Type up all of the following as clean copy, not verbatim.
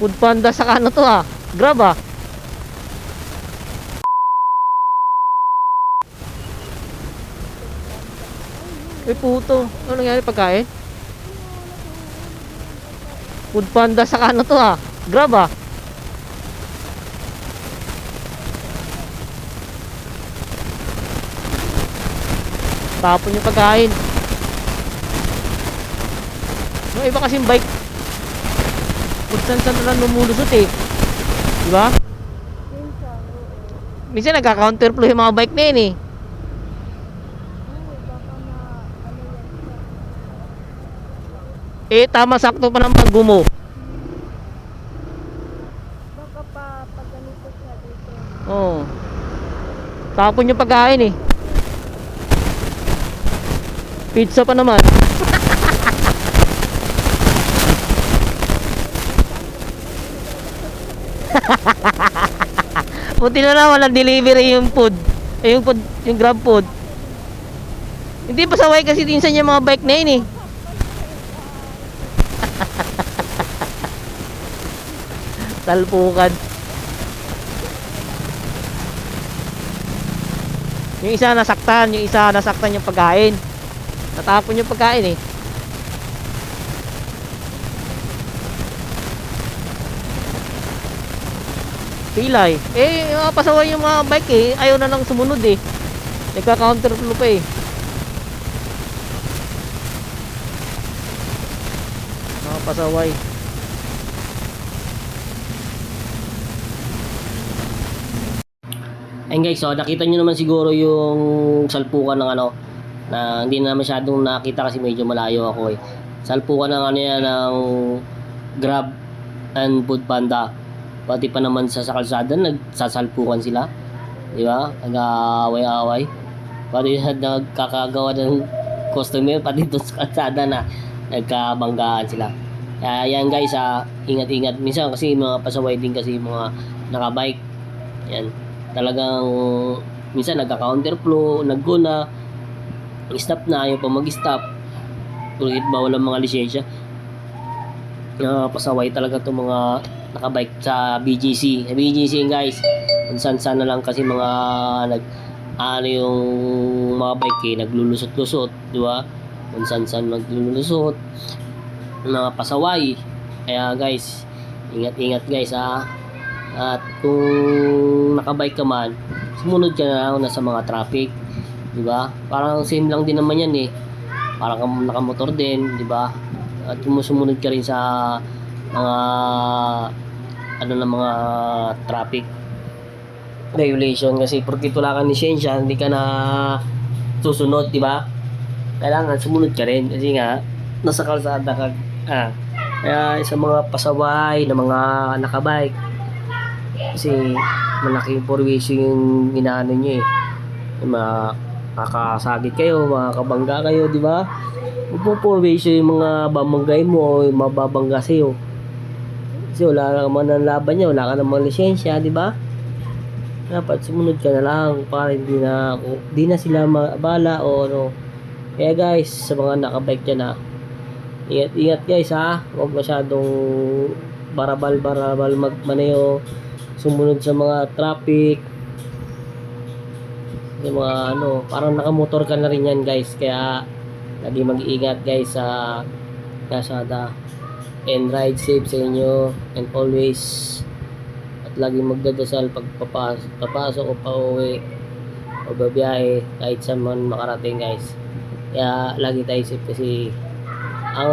Food Panda sa ano to Grab puto. Ano nangyari pagkain? Food Panda sa ano to Grab Tapon yung pagkain. Yung iba kasing bike kung saan na lang lumulusot diba? Minsan nagka-counterflow yung mga bike na yun tama sakto pa naman gumo. Baka pa pag ganito siya dito. Oo. Tapon yung pagkain Pizza pa naman. Buti na lang walang delivery yung food. Yung Grab food. Hindi pa saway kasi minsan yung mga bike na yun Talpukan. Yung isa nasaktan yung pagkain. Natapon yung pagkain pilay. Pasaway yung mga bike ayaw na lang sumunod nagka-counterflow pa pasaway. Ayun guys, so nakita nyo naman siguro yung salpukan ng na hindi na masyadong nakita kasi medyo malayo ako salpukan ng yan ng Grab and Food Panda. Pati pa naman sa kalsada nagsasalpukan sila, di ba? Nag-aaway-aaway. Pati nagkakagawa ng customer pati doon sa kalsada na nagkabanggaan sila. Kaya yan guys, ingat-ingat. Minsan kasi mga pasaway din kasi mga nakabike. Yan. Talagang minsan nagka-counterflow, nagguna, stop na, ayaw pa mag-stop. Kahit bawal ang mga lisensya. Pasaway talaga itong mga nakabike sa BGC. Sa BGC guys, kung saan na lang kasi mga yung mga bike naglulusot-lusot, di ba? Kung saan naglulusot, mga pasaway. Kaya guys, ingat-ingat guys At kung nakabike ka man, sumunod ka na lang sa mga traffic, di ba? Parang same lang din naman yan parang nakamotor din, di ba? At sumunod ka rin sa mga mga traffic regulation kasi porque wala kang lisensya, hindi ka na susunod, di ba? Kailangan sumunod ka rin kasi nga nasa kalsada ka. Kaya sa mga pasaway na mga nakabike kasi malaking porwisyo yung inaano nyo makakasagit kayo, makakabangga kayo, di ba? Magpo-porwisyo yung mga babanggay mo o yung mababangga sa'yo kasi wala naman ang laban niya, wala ka namang lisensya, di ba? Dapat sumunod ka na lang para hindi na sila maabala o ano. Kaya guys, sa mga nakabike dyan ingat guys huwag masyadong barabal magmaneho, sumunod sa mga traffic, yung mga parang nakamotor ka na rin yan guys. Kaya lagi mag-iingat guys sa kalsada and ride safe sa inyo and always at lagi magdadasal pag papasok o pauwi o babiyahe kahit saan man makarating guys. Kaya lagi tayo safe kasi ang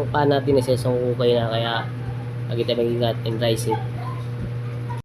paan natin ay sesong ukay na. Kaya lagi tayo mag-ingat and ride safe.